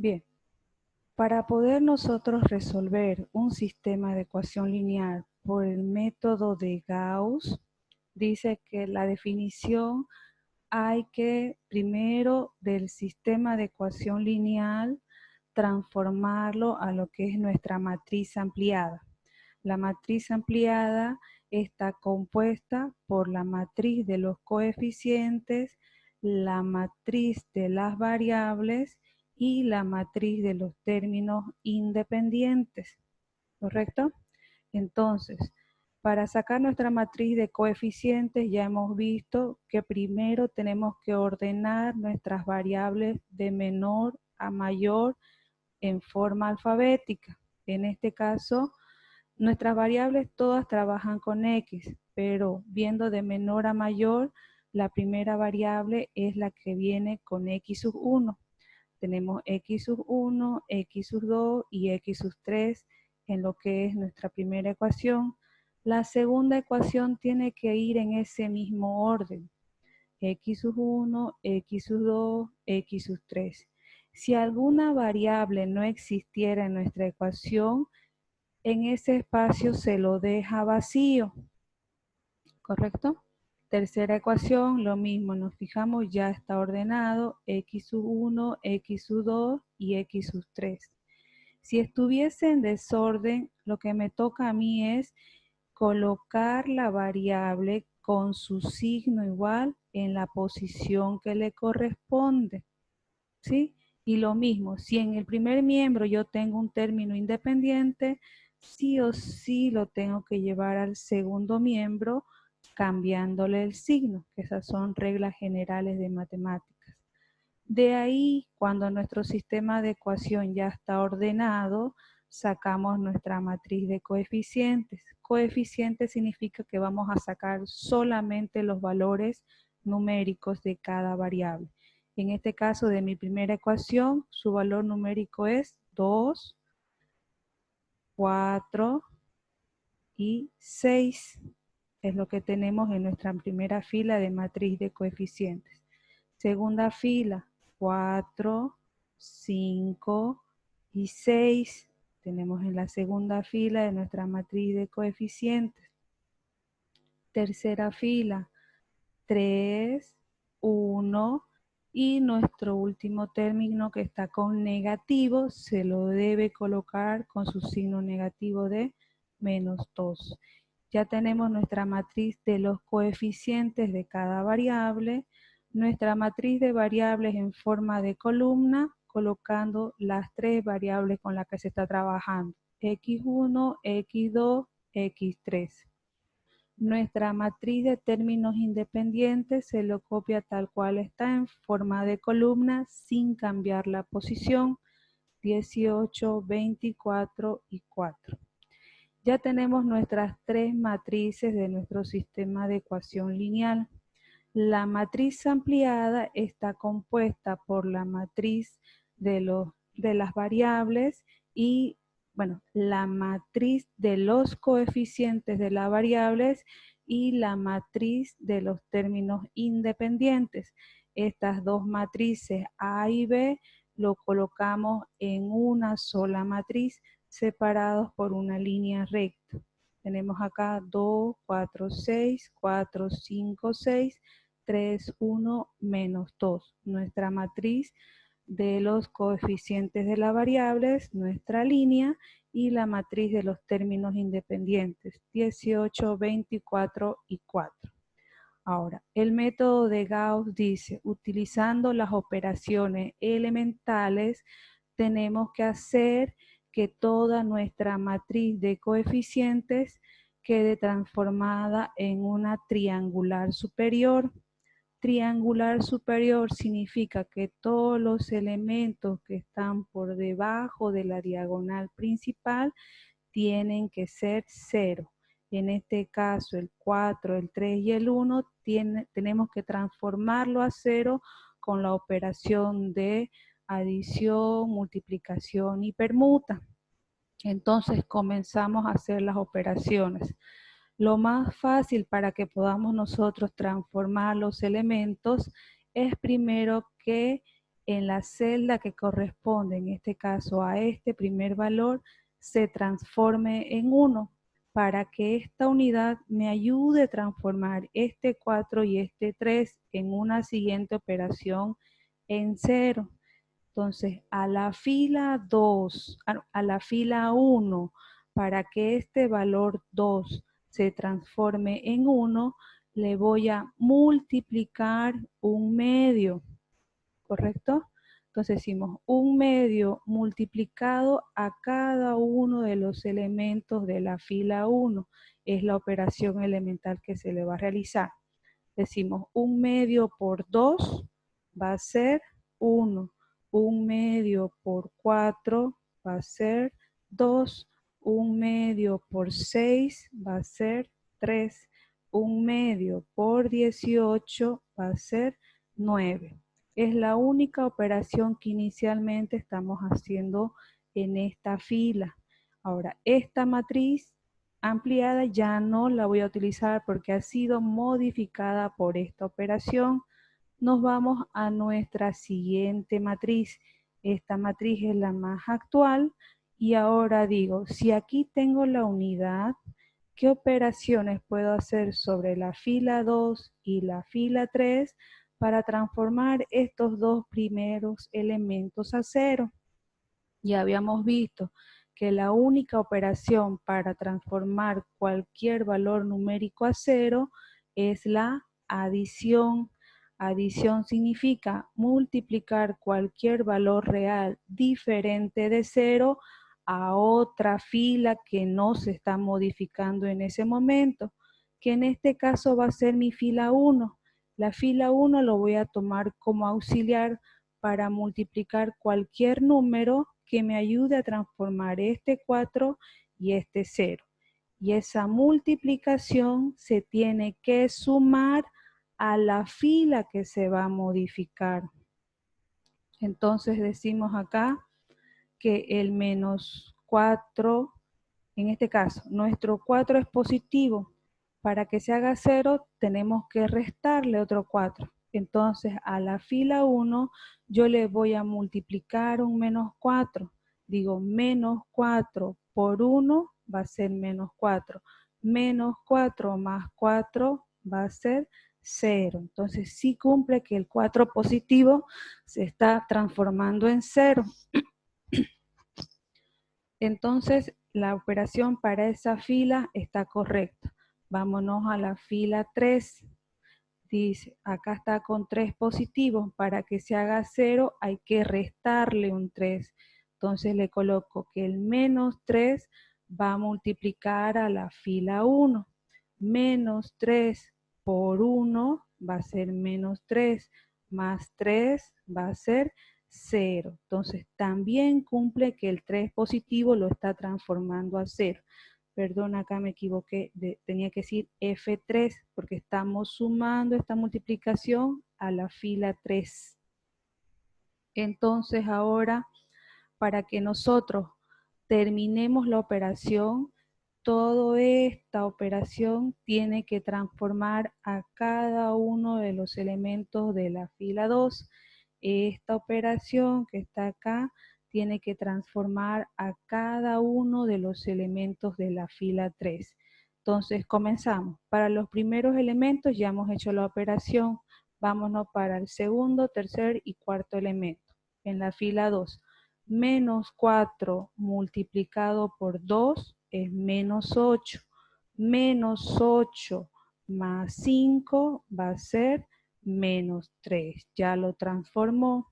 Bien, para poder nosotros resolver un sistema de ecuación lineal por el método de Gauss, dice que la definición hay que primero del sistema de ecuación lineal transformarlo a lo que es nuestra matriz ampliada. La matriz ampliada está compuesta por la matriz de los coeficientes, la matriz de las variables y la matriz de los términos independientes, ¿correcto? Entonces, para sacar nuestra matriz de coeficientes ya hemos visto que primero tenemos que ordenar nuestras variables de menor a mayor en forma alfabética. En este caso, nuestras variables todas trabajan con X, pero viendo de menor a mayor, la primera variable es la que viene con X sub 1. Tenemos X sub 1, X sub 2 y X sub 3 en lo que es nuestra primera ecuación. La segunda ecuación tiene que ir en ese mismo orden. X sub 1, X sub 2, X sub 3. Si alguna variable no existiera en nuestra ecuación, en ese espacio se lo deja vacío, ¿correcto? Tercera ecuación, lo mismo, nos fijamos, ya está ordenado, X sub 1, X sub 2 y X sub 3. Si estuviese en desorden, lo que me toca a mí es colocar la variable con su signo igual en la posición que le corresponde, ¿sí? Y lo mismo, si en el primer miembro yo tengo un término independiente, sí o sí lo tengo que llevar al segundo miembro cambiándole el signo, que esas son reglas generales de matemáticas. De ahí, cuando nuestro sistema de ecuación ya está ordenado, sacamos nuestra matriz de coeficientes. Coeficientes significa que vamos a sacar solamente los valores numéricos de cada variable. En este caso de mi primera ecuación, su valor numérico es 2, 4 y 6. Es lo que tenemos en nuestra primera fila de matriz de coeficientes. Segunda fila, 4, 5 y 6. Tenemos en la segunda fila de nuestra matriz de coeficientes. Tercera fila, 3, 1 y nuestro último término que está con negativo se lo debe colocar con su signo negativo de menos 2. Ya tenemos nuestra matriz de los coeficientes de cada variable, nuestra matriz de variables en forma de columna, colocando las tres variables con las que se está trabajando, x1, x2, x3. Nuestra matriz de términos independientes se lo copia tal cual está en forma de columna sin cambiar la posición, 18, 24 y 4. Ya tenemos nuestras tres matrices de nuestro sistema de ecuación lineal. La matriz ampliada está compuesta por la matriz de las variables y, bueno, la matriz de los coeficientes de las variables y la matriz de los términos independientes. Estas dos matrices A y B lo colocamos en una sola matriz, separados por una línea recta. Tenemos acá 2, 4, 6, 4, 5, 6, 3, 1, menos 2. Nuestra matriz de los coeficientes de las variables, nuestra línea, y la matriz de los términos independientes, 18, 24 y 4. Ahora, el método de Gauss dice, utilizando las operaciones elementales, tenemos que hacer que toda nuestra matriz de coeficientes quede transformada en una triangular superior. Triangular superior significa que todos los elementos que están por debajo de la diagonal principal tienen que ser 0. En este caso, el 4, el 3 y el 1 tenemos que transformarlo a 0 con la operación de adición, multiplicación y permuta. Entonces comenzamos a hacer las operaciones. Lo más fácil para que podamos nosotros transformar los elementos es primero que en la celda que corresponde, en este caso a este primer valor, se transforme en 1, para que esta unidad me ayude a transformar este 4 y este 3 en una siguiente operación en 0. Entonces, a la fila 2, a la fila 1, para que este valor 2 se transforme en 1, le voy a multiplicar un medio, ¿correcto? Entonces decimos un medio multiplicado a cada uno de los elementos de la fila 1. Es la operación elemental que se le va a realizar. Decimos un medio por 2 va a ser 1. Un medio por 4 va a ser 2. Un medio por 6 va a ser 3. Un medio por 18 va a ser 9. Es la única operación que inicialmente estamos haciendo en esta fila. Ahora, esta matriz ampliada ya no la voy a utilizar porque ha sido modificada por esta operación. Nos vamos a nuestra siguiente matriz. Esta matriz es la más actual y ahora digo, si aquí tengo la unidad, ¿qué operaciones puedo hacer sobre la fila 2 y la fila 3 para transformar estos dos primeros elementos a 0? Ya habíamos visto que la única operación para transformar cualquier valor numérico a 0 es la adición. Adición significa multiplicar cualquier valor real diferente de 0 a otra fila que no se está modificando en ese momento, que en este caso va a ser mi fila 1. La fila 1 lo voy a tomar como auxiliar para multiplicar cualquier número que me ayude a transformar este 4 y este 0. Y esa multiplicación se tiene que sumar a la fila que se va a modificar. Entonces decimos acá que el menos 4, en este caso, nuestro 4 es positivo. Para que se haga 0 tenemos que restarle otro 4. Entonces a la fila 1 yo le voy a multiplicar un menos 4. Digo menos 4 por 1 va a ser menos 4. Menos 4 más 4 va a ser 0. Entonces sí cumple que el 4 positivo se está transformando en 0. Entonces, la operación para esa fila está correcta. Vámonos a la fila 3. Dice, acá está con 3 positivos. Para que se haga 0 hay que restarle un 3. Entonces le coloco que el menos 3 va a multiplicar a la fila 1. Menos 3 por 1 va a ser menos 3. Más 3 va a ser 0. Entonces también cumple que el 3 positivo lo está transformando a 0. Perdón, acá me equivoqué, tenía que decir F3 porque estamos sumando esta multiplicación a la fila 3. Entonces ahora, para que nosotros terminemos la operación, toda esta operación tiene que transformar a cada uno de los elementos de la fila 2. Esta operación que está acá tiene que transformar a cada uno de los elementos de la fila 3. Entonces comenzamos. Para los primeros elementos ya hemos hecho la operación. Vámonos para el segundo, tercer y cuarto elemento. En la fila 2, menos 4 multiplicado por 2 es menos 8. Menos 8 más 5 va a ser menos 3. Ya lo transformó.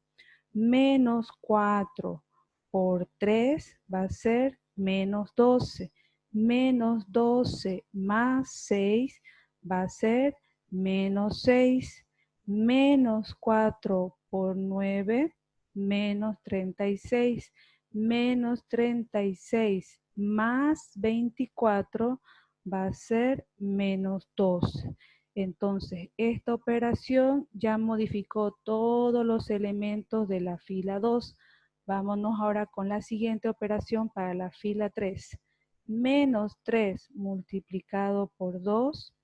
Menos 4 por 3 va a ser menos 12. Menos 12 más 6 va a ser menos 6. Menos 4 por 9, menos 36. Menos 36 más 24 va a ser menos 12. Entonces, esta operación ya modificó todos los elementos de la fila 2. Vámonos ahora con la siguiente operación para la fila 3. Menos 3 multiplicado por 2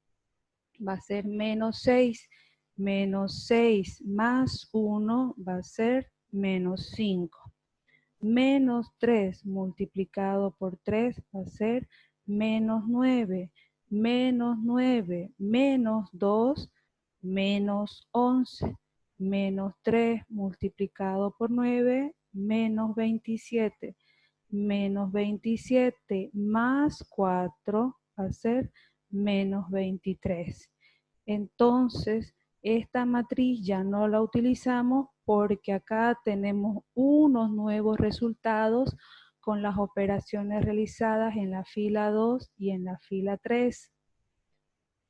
va a ser menos 6. Menos 6 más 1 va a ser menos 5. Menos 3 multiplicado por 3 va a ser menos 9. Menos 9 menos 2, menos 11. Menos 3 multiplicado por 9, menos 27. Menos 27 más 4 va a ser menos 23. Entonces, esta matriz ya no la utilizamos porque acá tenemos unos nuevos resultados con las operaciones realizadas en la fila 2 y en la fila 3.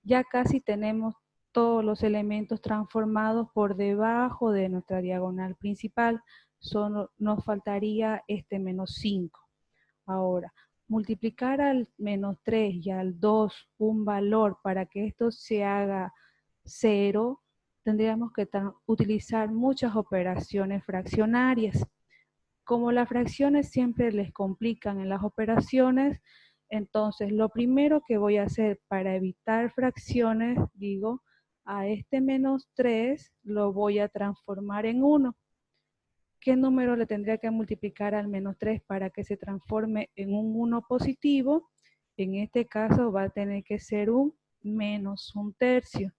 Ya casi tenemos todos los elementos transformados por debajo de nuestra diagonal principal. Solo nos faltaría este menos 5. Ahora, multiplicar al menos 3 y al 2 un valor para que esto se haga 0, tendríamos que utilizar muchas operaciones fraccionarias. Como las fracciones siempre les complican en las operaciones, entonces lo primero que voy a hacer para evitar fracciones, digo, a este menos 3 lo voy a transformar en 1. ¿Qué número le tendría que multiplicar al menos 3 para que se transforme en un 1 positivo? En este caso va a tener que ser un menos 1/3.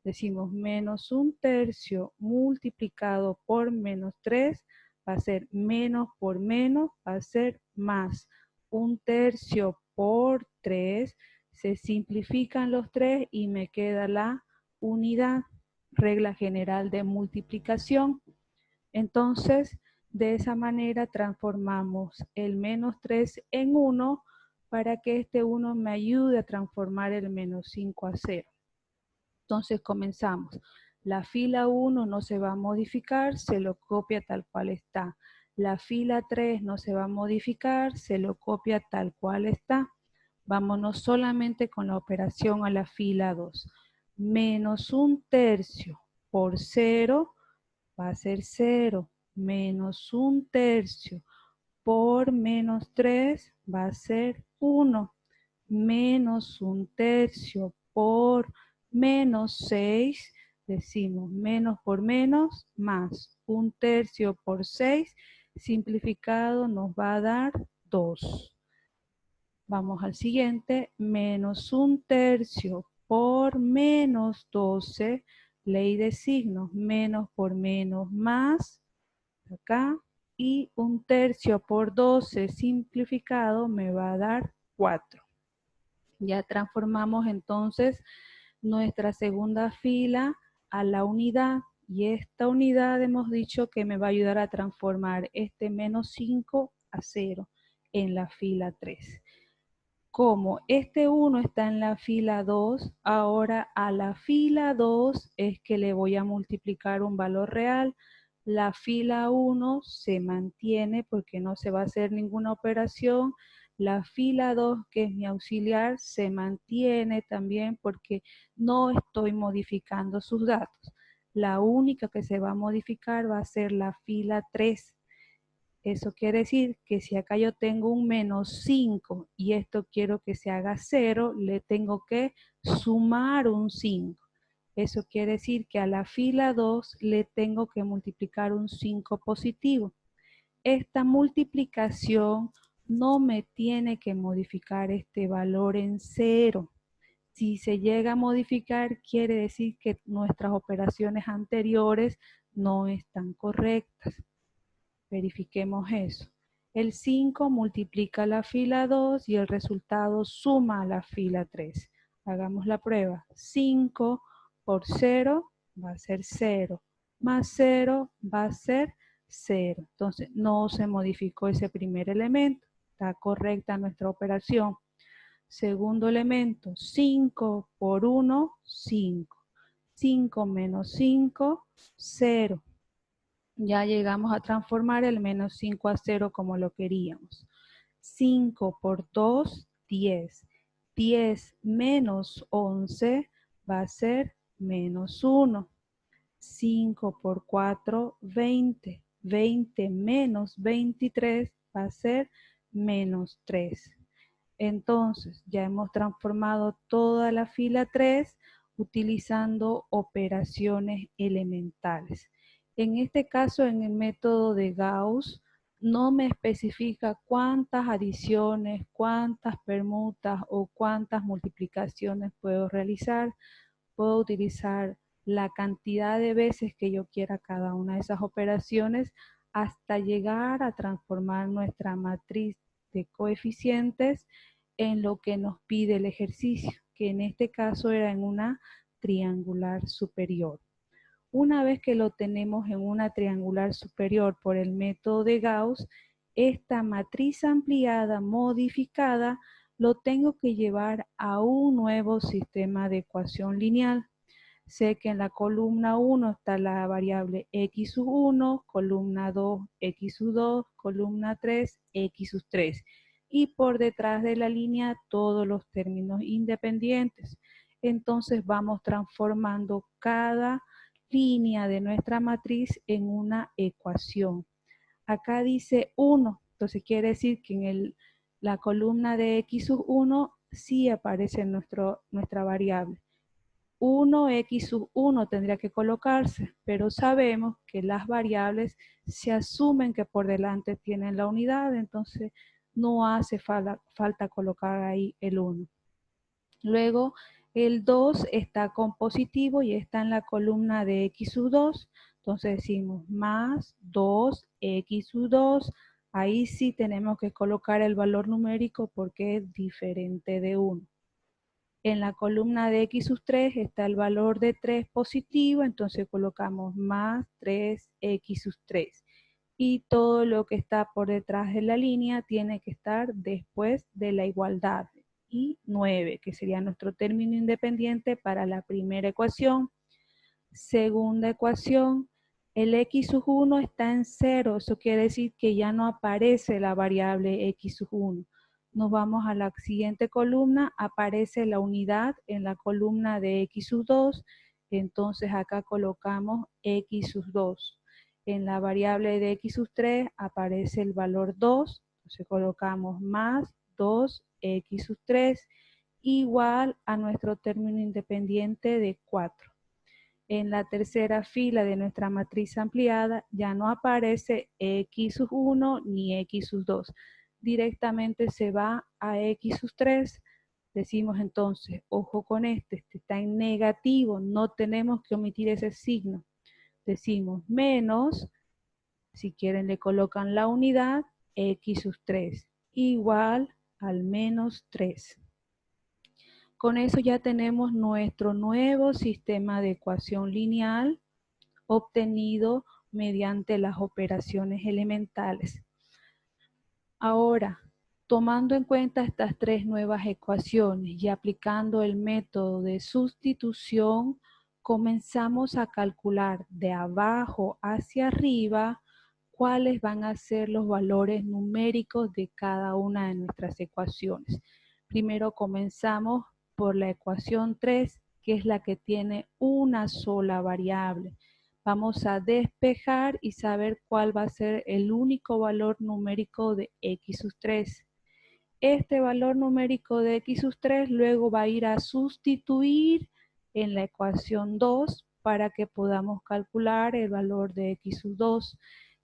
Decimos menos 1/3 multiplicado por menos 3 va a ser menos por menos, va a ser más. 1/3 por 3, se simplifican los 3 y me queda la unidad, regla general de multiplicación. Entonces, de esa manera transformamos el menos 3 en 1 para que este 1 me ayude a transformar el menos 5 a 0. Entonces comenzamos. La fila 1 no se va a modificar, se lo copia tal cual está. La fila 3 no se va a modificar, se lo copia tal cual está. Vámonos solamente con la operación a la fila 2. Menos 1/3 por 0 va a ser 0. Menos 1/3 por menos 3 va a ser 1. Menos 1/3 por menos 6, decimos menos por menos, más 1/3 por 6, simplificado nos va a dar 2. Vamos al siguiente, menos 1/3 por menos 12, ley de signos, menos por menos, más, acá, y 1/3 por 12 simplificado me va a dar 4. Ya transformamos entonces nuestra segunda fila a la unidad y esta unidad hemos dicho que me va a ayudar a transformar este menos 5 a 0 en la fila 3. Como este 1 está en la fila 2, ahora a la fila 2 es que le voy a multiplicar un valor real. La fila 1 se mantiene porque no se va a hacer ninguna operación. La fila 2, que es mi auxiliar, se mantiene también porque no estoy modificando sus datos. La única que se va a modificar va a ser la fila 3. Eso quiere decir que si acá yo tengo un menos 5 y esto quiero que se haga 0, le tengo que sumar un 5. Eso quiere decir que a la fila 2 le tengo que multiplicar un 5 positivo. Esta multiplicación no me tiene que modificar este valor en 0. Si se llega a modificar, quiere decir que nuestras operaciones anteriores no están correctas. Verifiquemos eso. El 5 multiplica la fila 2 y el resultado suma a la fila 3. Hagamos la prueba. 5 por 0 va a ser 0. Más 0 va a ser 0. Entonces no se modificó ese primer elemento. Está correcta nuestra operación. Segundo elemento, 5 por 1, 5. 5 menos 5, 0. Ya llegamos a transformar el menos 5 a 0 como lo queríamos. 5 por 2, 10. 10 menos 11 va a ser menos 1. 5 por 4, 20. 20 menos 23 va a ser menos 3. Entonces, ya hemos transformado toda la fila 3 utilizando operaciones elementales. En este caso, en el método de Gauss, no me especifica cuántas adiciones, cuántas permutas o cuántas multiplicaciones puedo realizar. Puedo utilizar la cantidad de veces que yo quiera cada una de esas operaciones hasta llegar a transformar nuestra matriz de coeficientes en lo que nos pide el ejercicio, que en este caso era en una triangular superior. Una vez que lo tenemos en una triangular superior por el método de Gauss, esta matriz ampliada modificada lo tengo que llevar a un nuevo sistema de ecuación lineal. Sé que en la columna 1 está la variable x sub 1, columna 2 x sub 2, columna 3 x sub 3 y por detrás de la línea todos los términos independientes. Entonces vamos transformando cada línea de nuestra matriz en una ecuación. Acá dice 1, entonces quiere decir que en la columna de x sub 1 sí aparece nuestra variable. 1x sub 1 tendría que colocarse, pero sabemos que las variables se asumen que por delante tienen la unidad, entonces no hace falta colocar ahí el 1. Luego el 2 está con positivo y está en la columna de x sub 2, entonces decimos más 2x sub 2, ahí sí tenemos que colocar el valor numérico porque es diferente de 1. En la columna de x sub 3 está el valor de 3 positivo, entonces colocamos más 3x sub 3. Y todo lo que está por detrás de la línea tiene que estar después de la igualdad. Y 9, que sería nuestro término independiente para la primera ecuación. Segunda ecuación, el x sub 1 está en 0, eso quiere decir que ya no aparece la variable x sub 1. Nos vamos a la siguiente columna, aparece la unidad en la columna de x sub 2, entonces acá colocamos x sub 2. En la variable de x sub 3 aparece el valor 2, entonces colocamos más 2x sub 3 igual a nuestro término independiente de 4. En la tercera fila de nuestra matriz ampliada ya no aparece x sub 1 ni x sub 2. Directamente se va a x sub 3. Decimos entonces, ojo con este está en negativo, no tenemos que omitir ese signo. Decimos menos, si quieren le colocan la unidad, x sub 3 igual al menos 3. Con eso ya tenemos nuestro nuevo sistema de ecuación lineal obtenido mediante las operaciones elementales. Ahora, tomando en cuenta estas tres nuevas ecuaciones y aplicando el método de sustitución, comenzamos a calcular de abajo hacia arriba cuáles van a ser los valores numéricos de cada una de nuestras ecuaciones. Primero comenzamos por la ecuación 3, que es la que tiene una sola variable. Vamos a despejar y saber cuál va a ser el único valor numérico de x sub 3. Este valor numérico de x sub 3 luego va a ir a sustituir en la ecuación 2 para que podamos calcular el valor de x sub 2.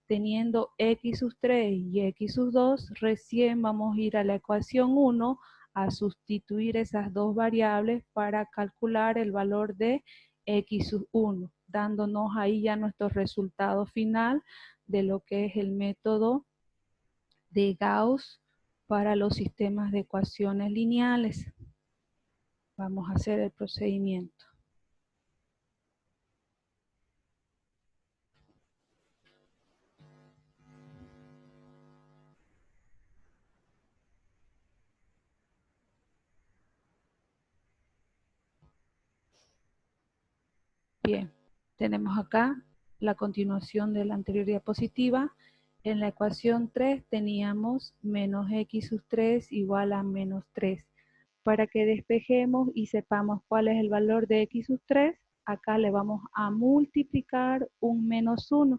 Teniendo x sub 3 y x sub 2, recién vamos a ir a la ecuación 1 a sustituir esas dos variables para calcular el valor de x sub 1, dándonos ahí ya nuestro resultado final de lo que es el método de Gauss para los sistemas de ecuaciones lineales. Vamos a hacer el procedimiento. Bien, tenemos acá la continuación de la anterior diapositiva. En la ecuación 3 teníamos menos x sub 3 igual a menos 3. Para que despejemos y sepamos cuál es el valor de x sub 3, acá le vamos a multiplicar un menos 1,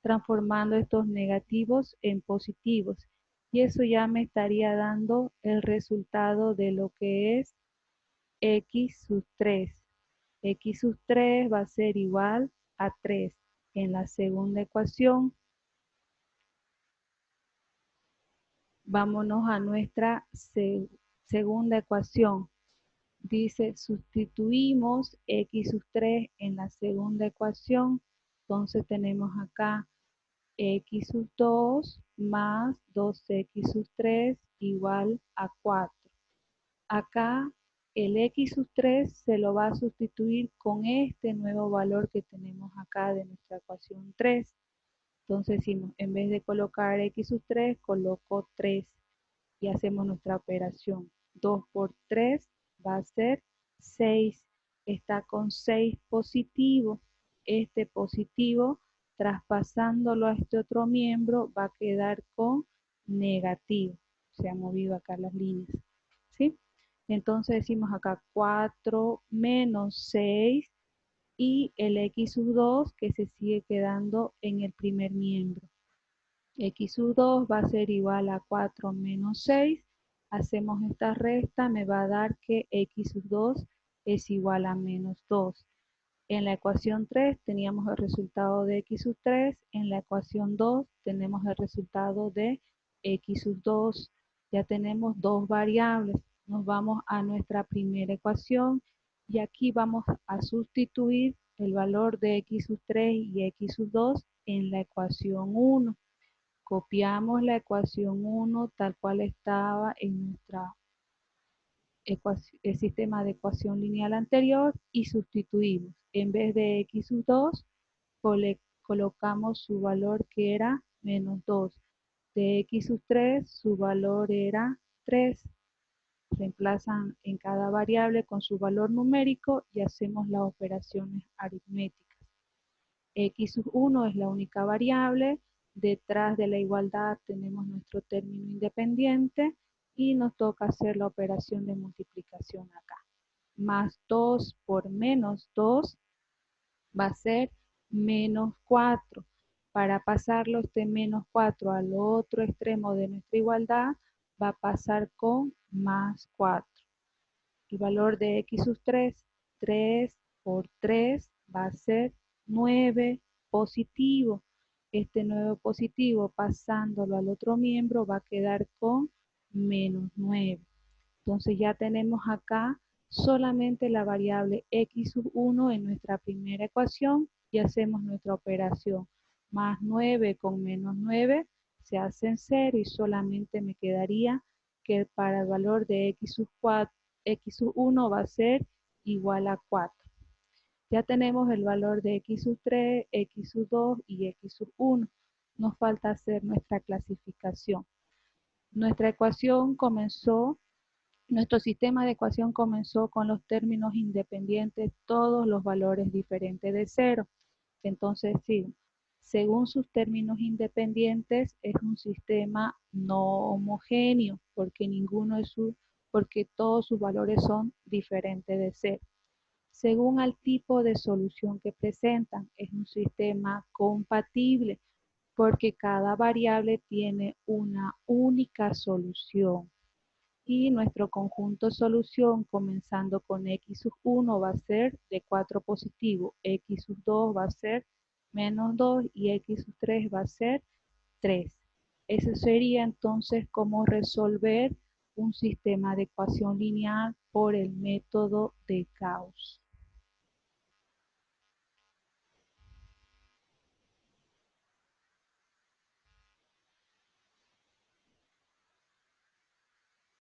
transformando estos negativos en positivos. Y eso ya me estaría dando el resultado de lo que es x sub 3. X sub 3 va a ser igual a 3. En la segunda ecuación, vámonos a nuestra segunda ecuación. Dice, sustituimos x sub 3 en la segunda ecuación. Entonces tenemos acá x sub 2 más 2x sub 3 igual a 4. Acá el x sub 3 se lo va a sustituir con este nuevo valor que tenemos acá de nuestra ecuación 3. Entonces decimos, en vez de colocar x sub 3, coloco 3 y hacemos nuestra operación. 2 por 3 va a ser 6. Está con 6 positivo. Este positivo, traspasándolo a este otro miembro, va a quedar con negativo. Se han movido acá las líneas. ¿Sí? Entonces decimos acá 4 menos 6 y el x sub 2 que se sigue quedando en el primer miembro. X sub 2 va a ser igual a 4 menos 6. Hacemos esta resta, me va a dar que x sub 2 es igual a menos 2. En la ecuación 3 teníamos el resultado de x sub 3. En la ecuación 2 tenemos el resultado de x sub 2. Ya tenemos dos variables. Nos vamos a nuestra primera ecuación y aquí vamos a sustituir el valor de x sub 3 y x sub 2 en la ecuación 1. Copiamos la ecuación 1 tal cual estaba en nuestro sistema de ecuación lineal anterior y sustituimos. En vez de x sub 2, colocamos su valor que era menos 2. De x sub 3, su valor era 3. Reemplazan en cada variable con su valor numérico y hacemos las operaciones aritméticas. X sub 1 es la única variable. Detrás de la igualdad tenemos nuestro término independiente y nos toca hacer la operación de multiplicación acá. Más 2 por menos 2 va a ser menos 4. Para pasarlo este menos 4 al otro extremo de nuestra igualdad, va a pasar con más 4. El valor de x sub 3, 3 por 3 va a ser 9 positivo. Este 9 positivo pasándolo al otro miembro va a quedar con menos 9. Entonces ya tenemos acá solamente la variable x sub 1 en nuestra primera ecuación y hacemos nuestra operación. Más 9 con menos 9 se hacen 0 y solamente me quedaría que para el valor de x sub 1 va a ser igual a 4. Ya tenemos el valor de x sub 3, x sub 2 y x sub 1. Nos falta hacer nuestra clasificación. Nuestra ecuación comenzó, nuestro sistema de ecuación comenzó con los términos independientes, todos los valores diferentes de 0. Entonces, sí, según sus términos independientes, es un sistema no homogéneo, porque todos sus valores son diferentes de 0. Según el tipo de solución que presentan, es un sistema compatible, porque cada variable tiene una única solución. Y nuestro conjunto solución, comenzando con x sub 1, va a ser de 4 positivo, x sub 2 va a ser menos 2 y x sub 3 va a ser 3. Eso sería entonces cómo resolver un sistema de ecuación lineal por el método de Gauss.